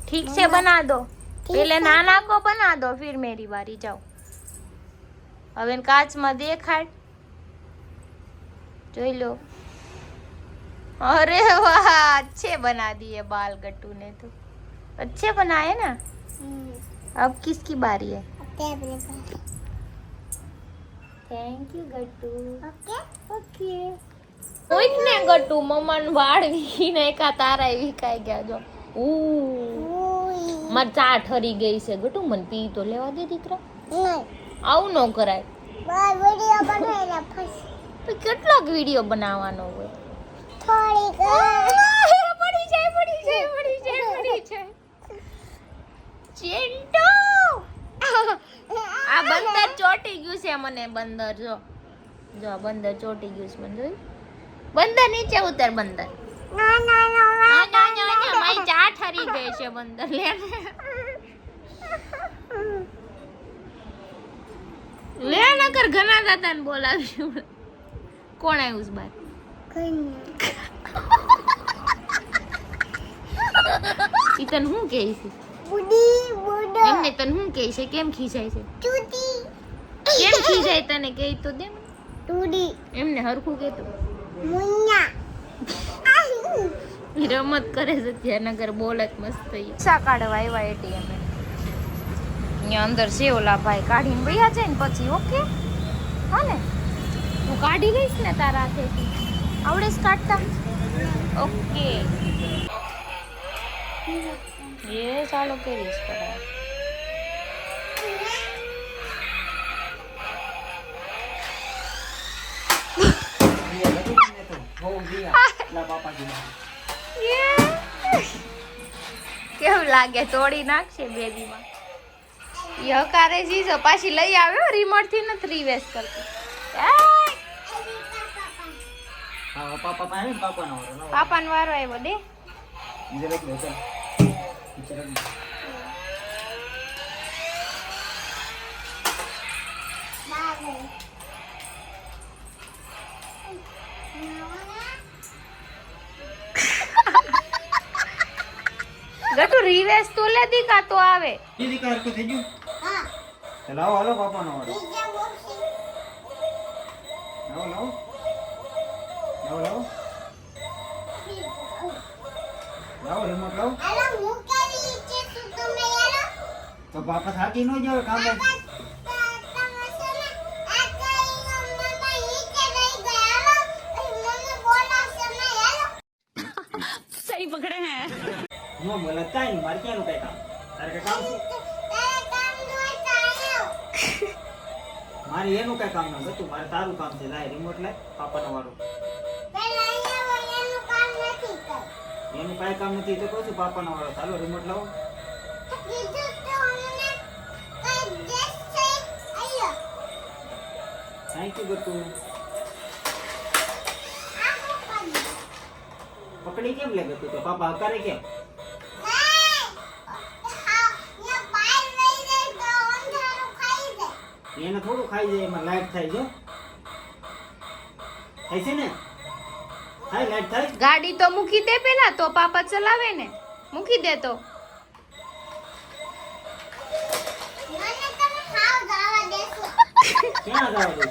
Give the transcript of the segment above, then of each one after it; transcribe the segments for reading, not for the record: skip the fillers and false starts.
ठीक से बना दो, पहले नाना को बना दो फिर मेरी बारी। जाओ अब इन कांच में देखाड़, જોઈ लो। अरे वाह अच्छे बना दिए बाल गट्टू ने, तो अच्छे बनाए ना। अब किसकी बारी है? Thank you Gattu. Okay okay कोई ने गट्टू मम्मन वाड़ વીખીને કા તારા વીખાઈ ગયા જો। માર ચા ઠરી ગઈ છે ગટુ, મને પી તો લેવા દે દીકરા। આવું ન કરાય, વિડિયો બનાવીને ફસ કેટલાક વિડિયો બનાવવાનો હોય? થોડી પડી જાય પડી જાય પડી જાય પડી જાય। ચિંટુ આ બંદર ચોટી ગયું છે મને, બંદર જો જો બંદર ચોટી ગયું છે મને, જોઈ બંદર નીચે ઉતર બંદર। ના ના ના ના ના ના મારી ચા ઠરી ગઈ છે બંદર, લે લે નકર ઘણા દાદાને બોલાવ્યું। કોણ આવ્યું છે બાર? ઈ તને શું કહે છે? બુડી બુડો એમને તને શું કહે છે? કેમ ખીજાય છે? ચૂટી કેમ ખીજાય તને કહી તો દે મને। ટુડી એમને હરખું કે તો મુન્ના ઈ રમત કરે છે ત્યાં, નગર બોલત મસ્ત ઈ સા કાઢવા આવ્યા એટીએમ અહીંયા અંદર છે ઓલા ભાઈ, કાઢીને વયા જાય ને પછી ઓકે હા ને? હું કાઢી લઈશ ને તારા હાથેથી, આવડે છે કાઢતા? ઓકે એ ચાલો કરીશ પડા। કેવું લાગે? તોડી નાખશે બેબીમાં। એ હકારે જીજો પાછી લઈ આવ્યો, રિમોટ થી નથી રિવેસ કરતી। પાપાનો વારો આવ્યો દે। ગટુ રિવેસ તો લે દીકા તો આવે। દીદી કાર તો થઈ ગયું? હા ચલાવો હાલો પાપાનો વારો। બીજા બોક્સ લાવો લાવો લાવો લાવો લાવો રિમોટ લાવો। આલા મુકેલી છે તું તમે યાર તો પાપા થાકી ન જાવ કામ તમે છે ને આ કઈ મમ્મા નીચે રહી ગયા લો, મમ્મી બોલાવશે ને યાર। સહી પકડે હે। નો બોલે કાઈ નહીં, મારે ક્યાંનું કઈ કામ? તારે કઈ કામ છે? તારે કામ નોય થાય મારે એનું કઈ કામ ન હતું, મારે તારું કામ છે। લાય રિમોટ લાય, પાપાનો વારો। પેલા અહીંયા એનું કામ નથી કર એનું કઈ કામ નથી તો કહું છું પાપાનો વારો। ચાલો રિમોટ લાવો। કીધું તો અમને કઈ દેશ છે આયો થેન્ક યુ ગટુ। આ પકડ પકડી કેમ લે ગટુ? તો પાપા હકારે કેમ? એને થોડું ખાઈ જાય, એમાં લાઈટ થાય જો થાય છે ને, થાય લાઈટ થાય। ગાડી તો મૂકી દે પેલા, તો પાપા ચલાવે ને। મૂકી દે તો મને તમે ખાવ જવા દેશો ક્યાં જવા દે?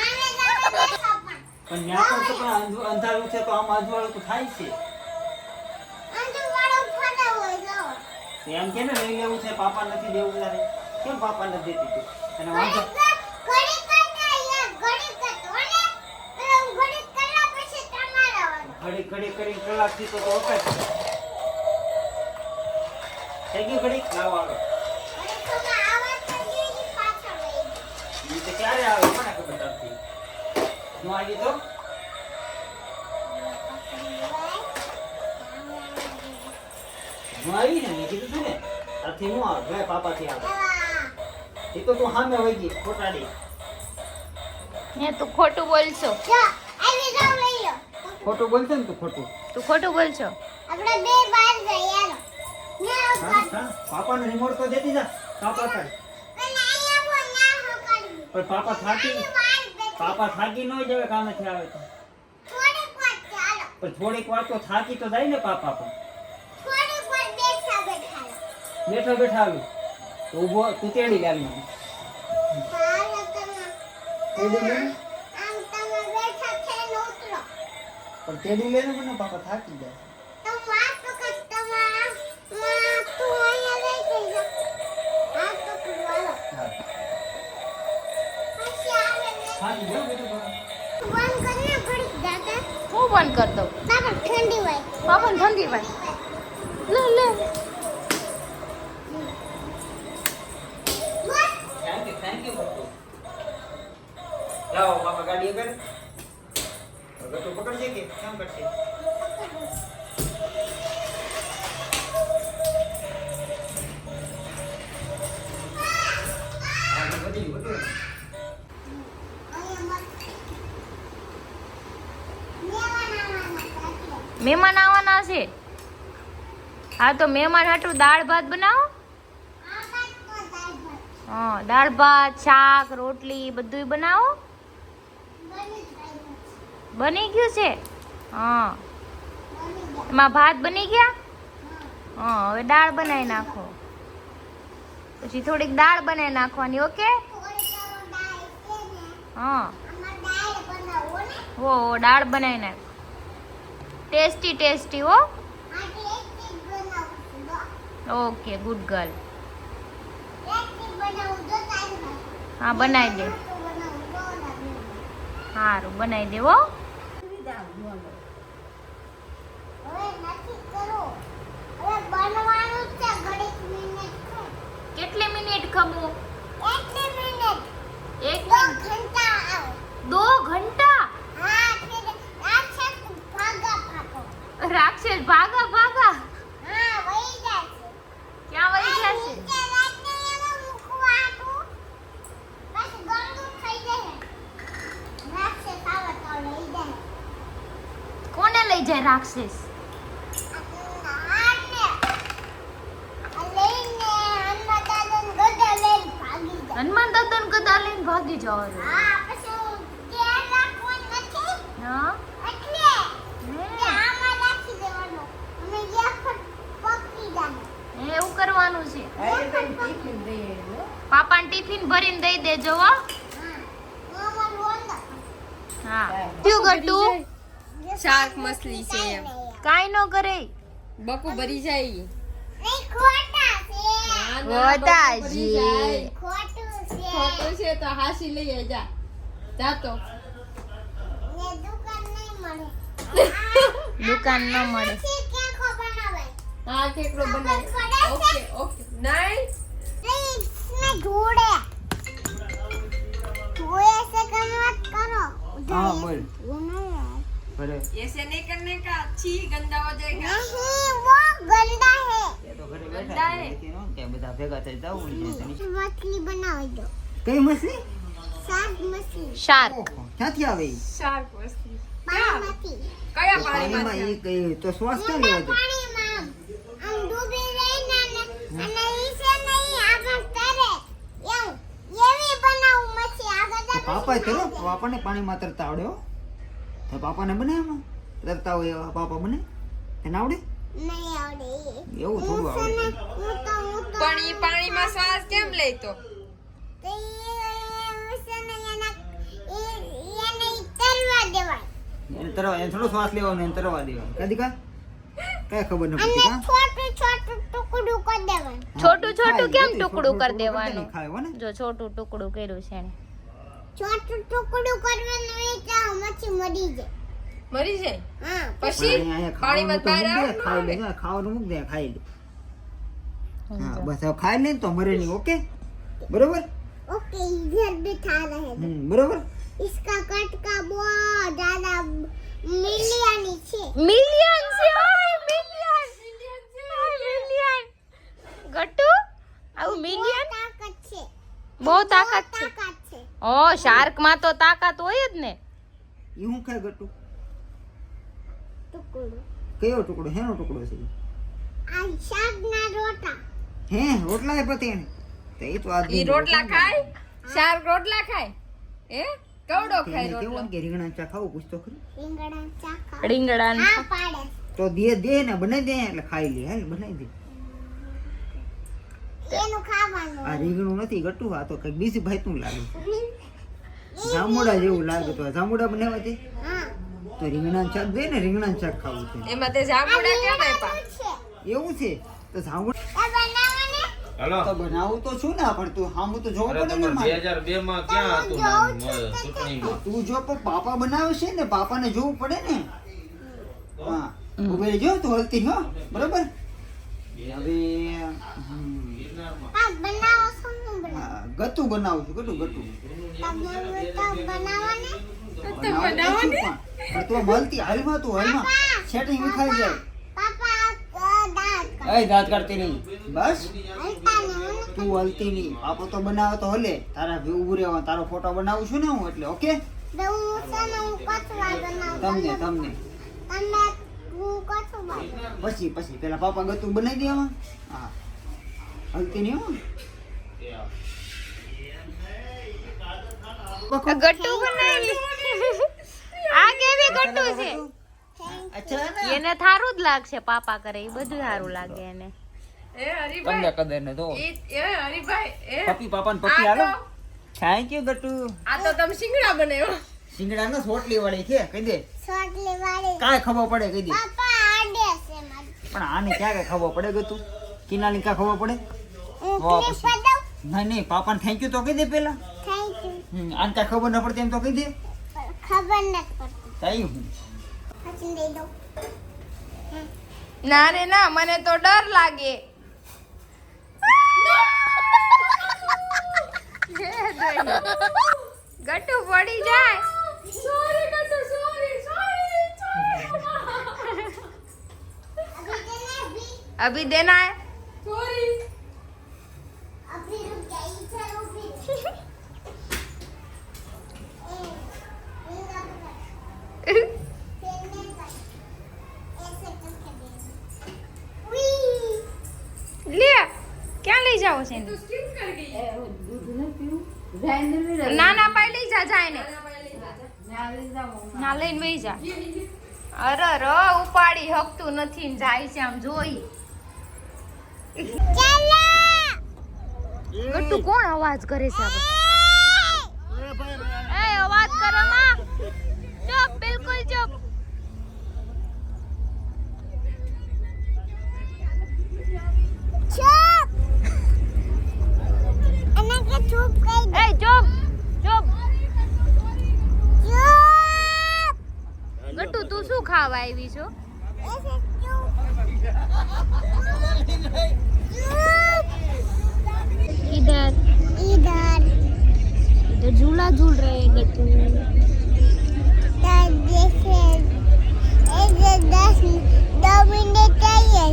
આને જવા દેશો પણ ત્યાં તો અંધારું છે તો આમ અજવાળું તો થાય છે। અંજવાળો ફોટો હોય જો એમ કે ને લઈ લેવું છે, પાપા નથી દેવું તારે? કેમ પાપા નથી દેતી તું? અને વાંધો ઘડી કરતા યાર ઘડી કરતો ને પેલા ઘડી કલા પછી તમારા વાળો ઘડી ઘડી કરી કલાક થી તો ઓકે થઈ ગયું ઘડી લાવો આગળ। અને તમે આવાજ કરી પાછળ લઈ ઈ તો ક્યારે આવે કોને ખબર નથી? નો આવી તો નો આવી ને, મેં કીધું છું ને આથી હું આવે ભાઈ પાપાથી આવે। એ તો તું સામે વહી ગઈ ખોટાડી। હે તું ખોટું બોલશો, જો આવી જાવ લઈ લો ખોટું બોલશે ને તું ખોટું। તું ખોટું બોલશો। આપણે બે બાર જઈએ યાર ના હા હા પાપાનો રિમોટ તો દેતી જા પાપા કાઢ। અને અહીંયા બો ના હકાડી પણ પાપા થાકી ન જાય કામેથી આવે તો। થોડીક વાર ચાલો પણ થોડીક વાર તો થાકી તો જાય ને પાપા પણ। થોડીક વાર બેસા બેઠા બેઠો બેઠા આવી તો ઊભો તું તેડી લાવી મને. હાલો તમે તેડી લે ને. આમ તમે બેઠા થઈને ઉતરો પણ તેડી લે ને મને પાપા થાકી જાય. તો વાત પકડ તમારા તું અહીંયા લઈ જઈ જા હાથ પકડ વાળો હા પછી આવે ને થાકી ગયો બેટો બાપા. બંધ કરીને ઘડી દાદા હું બંધ કર દઉં બાબા ઠંડી હોય પાપા ઠંડી ભાઈ લે લે થેન્ક યુ બટ્ટુ. જાઓ બાપા ગાડી કરે બટ્ટુ પકડજે કે કેમ કરશે. આગળ વધી ગયું બટ્ટુ. મહેમાન આવવાના છે હા તો મહેમાન હાટું દાળ ભાત બનાવો હા દાળ ભાત શાક રોટલી બધુંય બનાવો બની ગયું છે હા એમાં ભાત બની ગયા હા હવે દાળ બનાવી નાખો પછી થોડીક દાળ બનાવી નાખવાની ઓકે હા હો દાળ બનાવી નાખ ટેસ્ટી ટેસ્ટી હો ઓકે ગુડ ગર્લ હા બનાવી દે સારું બનાવી દે હો કેટલી મિનિટ ખમું એક દો ઘંટા રાક્ષસ ભાગા ભાગા ક્યાં વહી જશે કોને લઈ જાય રાક્ષસ હનુમાન દાદા ને ગદા લઈને ભાગી જવાનું હા એવું કરવાનું છે પાપાને ટિફિન ભરીને દઈ દેજો હો હા ક્યું ગટુ શાક મછલી છે એમ કાઈ નો કરે બકુ ભરી જાય ખોટાજી ખોટું છે તો હાસી લઈ જા જાતો દુકાન ન મળે હા કેકડો બનાય ઓકે ઓકે નાઈસ હા બોલ ભલે ऐसे नहीं करने का छी गंदा हो जाएगा એ તો ઘરે બેઠા છે લેકિન હું કે બધા ભેગા થઈ જાવું છે તને. મછલી બનાવી દો કઈ મછલી શાક મછલી શાર્ક ઓહો, ક્યાંથી આવે ઈ? शार्क मछली પાણીમાંથી કયા તો પાણીમાં પાણીમાં ઈ કઈ તો શ્વાસ ક્યાં લેવો છે? પાણીમાં આમ ડૂબી રહીને અને ઈ છે નહીં આગળ તરે એમ એવી બનાવું મચ્છી આગળ તો પાપાએ તરો પાપાને પાણીમાં તરતા આવડે હો. તો પાપાને બને એમાં તરતા હોય એવા પાપા બને તને આવડે નહીં આવડે એવું થોડું આવડે હું તો પણ ઈ પાણીમાં શ્વાસ કેમ લેતો તે છે ને એને તરવા દેવાય એને તરવા એને થોડો શ્વાસ લેવાનો એને તરવા દેવાનો કદી કા કઈ ખબર ન અને પડતી કા છોટું છોટું ટુકડું કરી દેવાનું છોટું છોટું ખાય કેમ લે, ટુકડું છોટું કરી દેવાનું ખાય હો ને જો છોટું ટુકડું કર્યું છે એને છોટું ટુકડું કરવાનું એ તો મચ્છી મરી જાય મરી જાય હા પછી પણ અહીંયા પાણીમાં ખાવાનું તો બહાર મૂક દે, ખાઈ લે આવે ને, ખાવાનું મૂક દે ખાઈ લે હા બસ હવે ખાઈ લે ને તો મરે નહીં ઓકે બરોબર ओके इधर बिठा रहे हैं બરોબર इसका कट का बहुत ज्यादा मिलियन છે મિલિયન છે ઓય મિલિયન મિલિયન ગટુ આવું મિલિયન તાકાત છે બહુ તાકાત છે તાકાત છે ઓ શાર્ક માં તો તાકાત હોય જ ને ઈ હું ખાય ગટુ ટુકડું કયો ટુકડો હેનો ટુકડો છે આ શાકના રોટા હે રોટલા એ પતે એને તો એ તો આ ઈ રોટલા ખાય શાર્ક રોટલા ખાય એ કવડો ખાય રોટલો કેવું કે રીંગણા ચા ખાવું પૂછતો ખરી રીંગણા ચાખા રીંગણા આ પાડે તો દે દે ને બનાવી દે એટલે ખાઈ લે હાલ બનાવી દે એનું ખાવાનું આ રીંગણું નથી ગટુ, આ તો કઈક બીજી ભાઈતું લાગે. જામુડા જેવું લાગે. તો આ જામુડા બનાવવા છે હા તો રીંગણાનું શાક જોઈએ ને, રીંગણાનું શાક ખાવું છે. એમાં તે જાંબુડા કેમ આપ્યા? છે એવું છે તો જામુડા આ બનાવવાને હાલો તો બનાવું તો છું ને, પણ તું સામું તો જોવું અરે પડે ને તમારે મારે. 2002 માં ક્યાં હતું નામ ચૂંટણીમાં? તું જો પણ પાપા બનાવે છે ને, પાપાને જોવું પડે ને. હા ઉભે રહેજો, તું હલતી હો, બરોબર. હવે ગિરનારમાં. આ બનાવો શું બનાવો હા, ગતું બનાવું છું, ગટુ ગટુ બનાવવાને બનાવું છું પણ તું મળતી હાલમાં, તું હાલમાં સેટિંગ વિખાઈ જાય. પાપા દાંત એ દાંત કાઢતી નહીં, બસ હલતા ને તું હલતી નહીં. પાપો તો બનાવે તો હલે, તારા ઉભું રહેવા, તારો ફોટો બનાવું છું ને હું, એટલે ઓકે. હું છે ને હું કચરા બનાવું તમને તમને તમે હું કચું બનાવું પછી પછી પેલા પાપા ગતું બનાવી દે આમાં. હા હલતી નહીં હો. ગટ્ટુ બનાવી આ કેવી ગટ્ટુ છે? અચ્છા ને એને થારું જ લાગશે, પાપા કરે એ બધું સારું લાગે એને. એ હરીભાઈ તમને કદર ને તો એ હરીભાઈ એ પપ્પી પાપા ને પપ્પી હાલો. થેન્ક યુ ગટુ. આ તો તમે શિંગડા બનાવ્યો. સિંગડા નો સોટલી વાળી છે, કહી દે. સોટલી વાળી કાંઈ ખબર પડે, કહી દે. પાપા આડે છે મારી પણ આને ક્યાં કઈ ખબર પડે ગતું? કિનાની ક્યાં ખબર પડે? હું વાહ, ક્લિપ પછી. બતાવું નહીં નહીં, પાપાને થેન્ક યુ તો કહી દે પેલા. થેન્ક યુ આને કાંઈ ખબર ન પડતી એમ તો કહી દે. ખબર નથી પડતી તાઈ હું પછી દઈ દઉં ના રે ના, મને તો ડર લાગે. ગટ્ટુ પડી જાય. સોરી ગટ્ટુ સોરી સોરી અભી દેના હે. સોરી अभी रुक गई चलो फिर લે ક્યાં લઈ જાઓ છે એને? તું સ્કીપ કરી ગઈ. ના ના પાઈ લઈ જા જાય ને. ના લઈને વહી જા. અરે રો ઉપાડી હકતું નથી ને જાય છે આમ જોઈ. चलो ગટ્ટુ કોણ અવાજ કરે છે આ? એ અવાજ કરે માં. ચૂપ, બિલકુલ ચૂપ. चुप अना के चुप कर એ ચૂપ ચૂપ. चुप ગટ્ટુ તું શું ખાવા આવી છો? ऐसे चुप चुप इधर इधर इधर झूला झूल रहे हैं गट्टू. तो जैसे ऐसे 2 मिनट चाहिए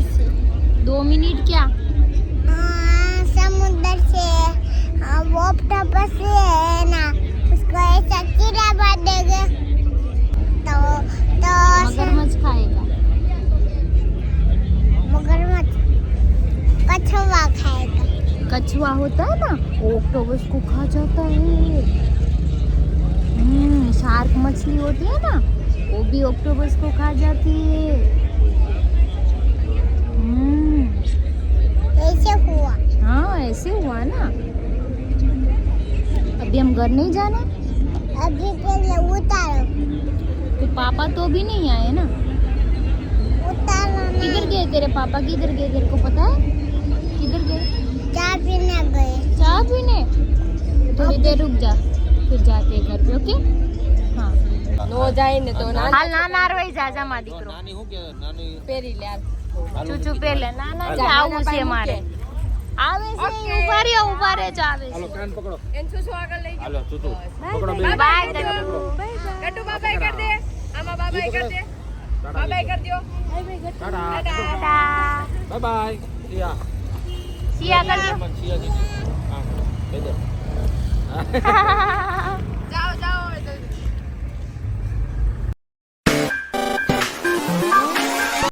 2 मिनट क्या? समुद्र से वो ऑक्टोपस है ना उसको ऐसा कीड़ा मार देंगे तो मगरमच्छ खाएगा. मगरमच्छ कछुआ खाएगा कछुआ होता है ना, वो ऑक्टोपस को खा जाता है. शार्क मछली होती है ना, वो भी ऑक्टोपस को खा जाती है. ऐसे हुआ हाँ ऐसे हुआ ना. अभी हम घर नहीं जाना. अभी पहले उतारो तो पापा तो अभी नहीं आए ना. उतारो किधर ना गए तेरे पापा? किधर गए तेरे को पता है? किधर गए? चाय पीने गए चाय पीने. थोड़ी देर रुक जा, फिर जाते हैं घर पे. ओके हाँ. નો જાય ને તો ના હાલ નાના રઈ જા જા માં દીકરો. નાની શું કે નાની પહેરી લે હાલ. ચૂચુ પેલે નાના જા આવું છે મારે. આવે છે ઉભા રહે જો આવે હાલો છે. કાન પકડો. એન શું શું આગળ લઈ હાલો ચૂચુ પકડો બે. બાય ગટ્ટુ. ગટ્ટુ બાબાઈ કર દે. આમાં બાબાઈ કર દે. બાબાઈ કર દો. ટાટા ટાટા. Bye bye. સિયા સિયા કરજો. સિયા કીધી. હા કહી દે. હા